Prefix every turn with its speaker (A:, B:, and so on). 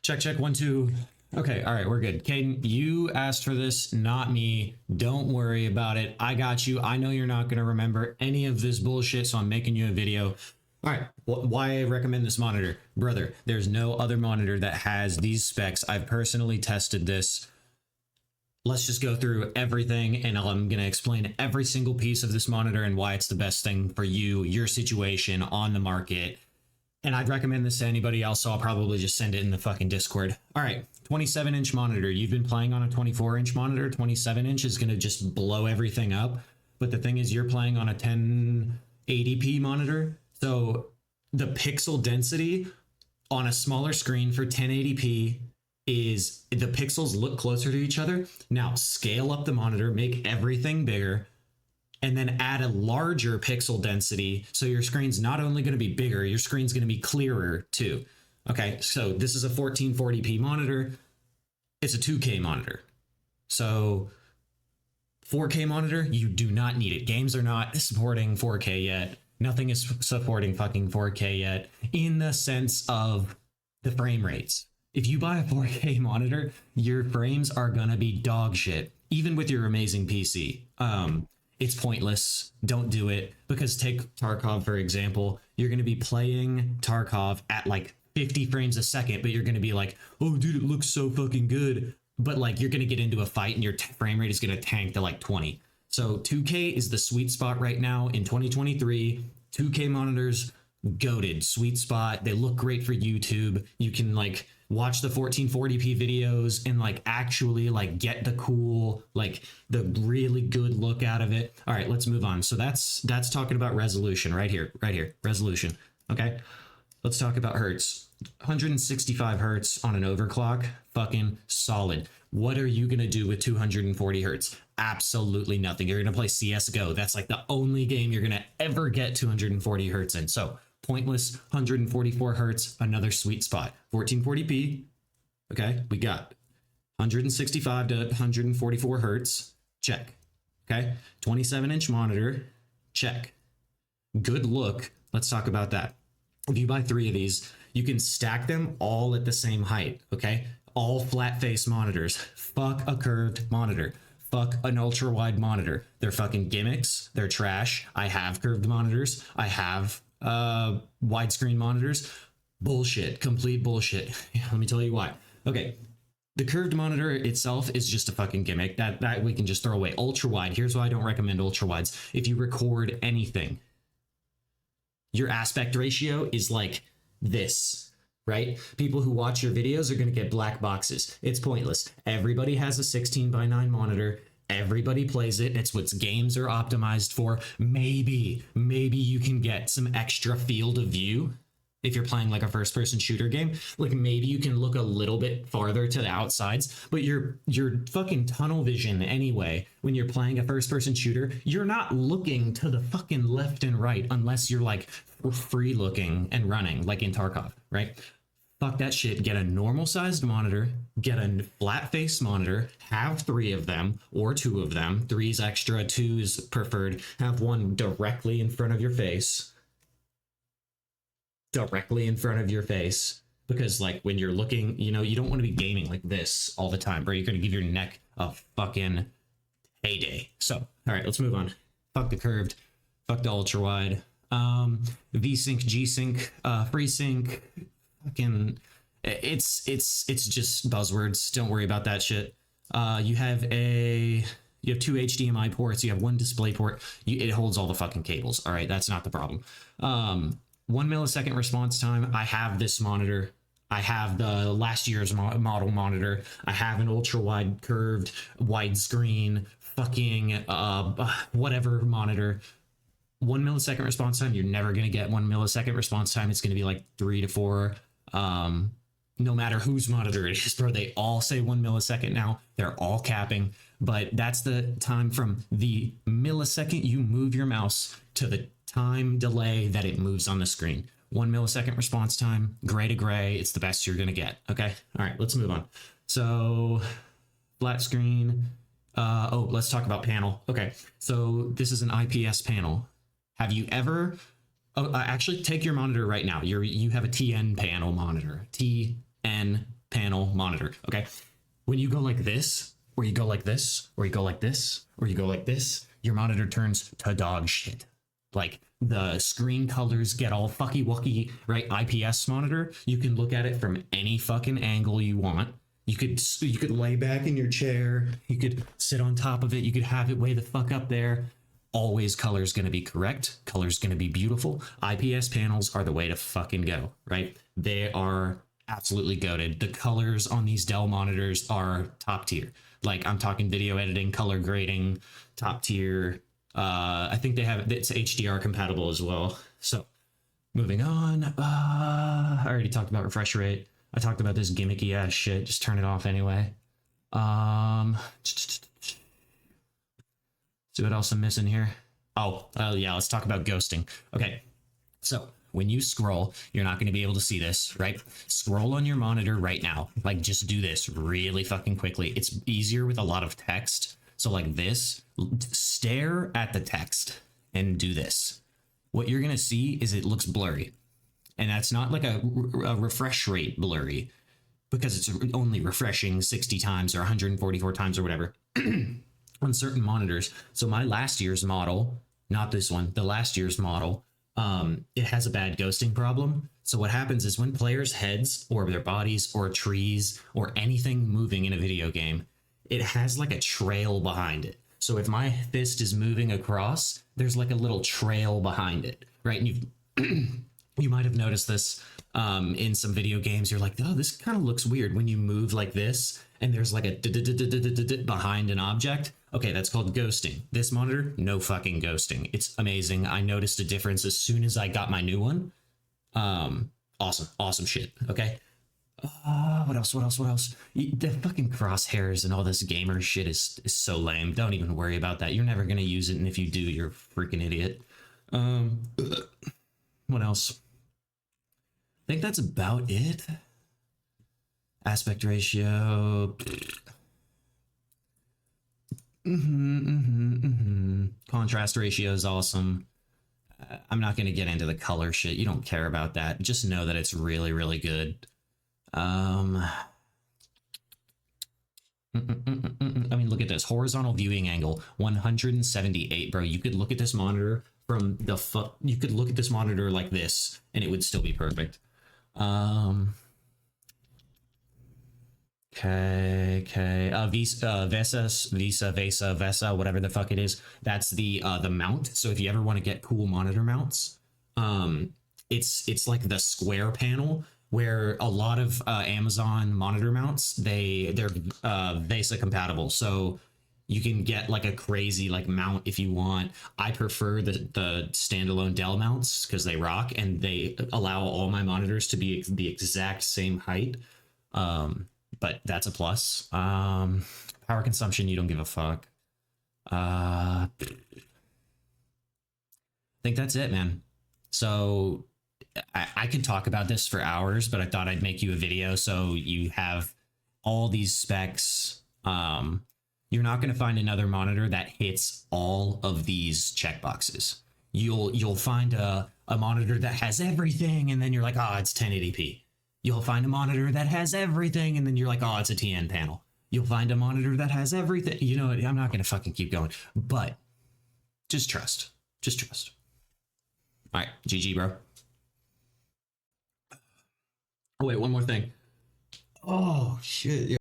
A: Check, check, 1, 2. Okay, all right, we're good. Caden, you asked for this, not me. Don't worry about it. I got you. I know you're not going to remember any of this bullshit, so I'm making you a video. All right, why I recommend this monitor? Brother, there's no other monitor that has these specs. I've personally tested this. Let's just go through everything, and I'm going to explain every single piece of this monitor and why it's the best thing for you, your situation, on the market. And I'd recommend this to anybody else, so I'll probably just send it in the fucking Discord. All right, 27-inch monitor. You've been playing on a 24-inch monitor. 27-inch is going to just blow everything up. But the thing is, you're playing on a 1080p monitor. So the pixel density on a smaller screen for 1080p is the pixels look closer to each other. Now scale up the monitor, make everything bigger, and then add a larger pixel density. So your screen's not only going to be bigger, your screen's going to be clearer too. Okay, so this is a 1440p monitor. It's a 2K monitor. So 4K monitor, you do not need it. Games are not supporting 4K yet. Nothing is supporting fucking 4K yet in the sense of the frame rates. If you buy a 4K monitor, your frames are gonna be dog shit, even with your amazing PC. It's pointless. Don't do it, because take Tarkov, for example. You're gonna be playing Tarkov at like 50 frames a second, but you're gonna be like, oh dude, it looks so fucking good. But like you're gonna get into a fight and your frame rate is gonna tank to like 20. So 2K is the sweet spot right now in 2023. 2K monitors, goated, sweet spot. They look great for YouTube. You can like watch the 1440p videos and like actually like get the cool, like the really good look out of it. All right, let's move on. So that's talking about resolution right here, resolution. Okay, let's talk about hertz. 165 hertz on an overclock, fucking solid. What are you gonna do with 240 hertz? Absolutely nothing. You're gonna play CS:GO. That's like the only game you're gonna ever get 240 hertz in. So pointless. 144 hertz, another sweet spot. 1440p. Okay, we got 165 to 144 hertz. Check. Okay, 27-inch monitor. Check. Good look. Let's talk about that. If you buy 3 of these, you can stack them all at the same height. Okay, all flat face monitors. Fuck a curved monitor. Fuck an ultra wide monitor. They're fucking gimmicks. They're trash. I have curved monitors. I have widescreen monitors. Bullshit. Complete bullshit. Let me tell you why. Okay, the curved monitor itself is just a fucking gimmick that we can just throw away. Ultra wide. Here's why I don't recommend ultra wides. If you record anything, your aspect ratio is like this, right? People who watch your videos are going to get black boxes. It's pointless. Everybody has a 16:9 monitor. Everybody plays it. It's what games are optimized for. Maybe you can get some extra field of view if you're playing like a first-person shooter game. Like maybe you can look a little bit farther to the outsides, but your fucking tunnel vision anyway, when you're playing a first-person shooter, you're not looking to the fucking left and right unless you're like free looking and running like in Tarkov, right? Fuck that shit. Get a normal sized monitor, get a flat face monitor, have 3 of them or 2 of them. 3's extra, 2's preferred. Have one directly in front of your face. Directly in front of your face. Because like when you're looking, you know, you don't want to be gaming like this all the time, bro. You're going to give your neck a fucking heyday. So, all right, let's move on. Fuck the curved. Fuck the ultra wide. V-Sync, G-Sync, FreeSync. Fucking, it's just buzzwords. Don't worry about that shit. You have 2 HDMI ports. You have 1 display port. It holds all the fucking cables. All right, that's not the problem. 1 millisecond response time. I have this monitor. I have the last year's model monitor. I have an ultra wide curved widescreen fucking whatever monitor. 1 millisecond response time. You're never gonna get 1 millisecond response time. It's gonna be like 3 to 4. No matter whose monitor it is, bro. They all say 1 millisecond now. They're all capping, but that's the time from the millisecond you move your mouse to the time delay that it moves on the screen. 1 millisecond response time, gray to gray. It's the best you're gonna get. Okay, all right, let's move on. So flat screen. Let's talk about panel. Okay, so this is an IPS panel. Have you ever actually take your monitor right now? You have a TN panel monitor. TN panel monitor. Okay. When you go like this, or you go like this, or you go like this, or you go like this, your monitor turns to dog shit. Like the screen colors get all fucky wucky, right? IPS monitor, you can look at it from any fucking angle you want. You could lay back in your chair, you could sit on top of it, you could have it way the fuck up there. Always color's gonna be correct, color's gonna be beautiful. IPS panels are the way to fucking go, right? They are absolutely goated. The colors on these Dell monitors are top tier. Like I'm talking video editing, color grading, top tier. I think it's HDR compatible as well. So moving on, I already talked about refresh rate. I talked about this gimmicky ass shit. Just turn it off anyway. See what else I'm missing here. Oh, yeah, let's talk about ghosting. Okay, so when you scroll, you're not going to be able to see this, right? Scroll on your monitor right now. Like just do this really fucking quickly. It's easier with a lot of text. So like this, stare at the text and do this. What you're going to see is it looks blurry. And that's not like a refresh rate blurry, because it's only refreshing 60 times or 144 times or whatever on certain monitors. So my last year's model, not this one, the last year's model, it has a bad ghosting problem. So what happens is when players' heads or their bodies or trees or anything moving in a video game, it has like a trail behind it. So if my fist is moving across, there's like a little trail behind it, right? And you might have noticed this in some video games. You're like, oh, this kind of looks weird when you move like this and there's like a behind an object. Okay, that's called ghosting. This monitor, no fucking ghosting. It's amazing. I noticed a difference as soon as I got my new one. Awesome shit. Okay. What else? The fucking crosshairs and all this gamer shit is so lame. Don't even worry about that. You're never gonna use it, and if you do, you're a freaking idiot. What else? I think that's about it. Aspect ratio. Contrast ratio is awesome. I'm not going to get into the color shit. You don't care about that. Just know that it's really, really good. I mean, look at this. Horizontal viewing angle, 178, bro. You could look at this monitor from the you could look at this monitor like this and it would still be perfect. Okay. VESA, whatever the fuck it is. That's the mount. So if you ever want to get cool monitor mounts, it's like the square panel where a lot of Amazon monitor mounts, they're VESA compatible. So you can get like a crazy like mount if you want. I prefer the standalone Dell mounts because they rock and they allow all my monitors to be the exact same height. But that's a plus. Power consumption, you don't give a fuck. I think that's it, man. So I could talk about this for hours, but I thought I'd make you a video so you have all these specs. You're not going to find another monitor that hits all of these checkboxes. You'll find a monitor that has everything, and then you're like, oh, it's 1080p. You'll find a monitor that has everything, and then you're like, oh, it's a TN panel. You'll find a monitor that has everything. You know, I'm not going to fucking keep going, but just trust. Just trust. All right, GG, bro. Oh, wait, one more thing. Oh, shit.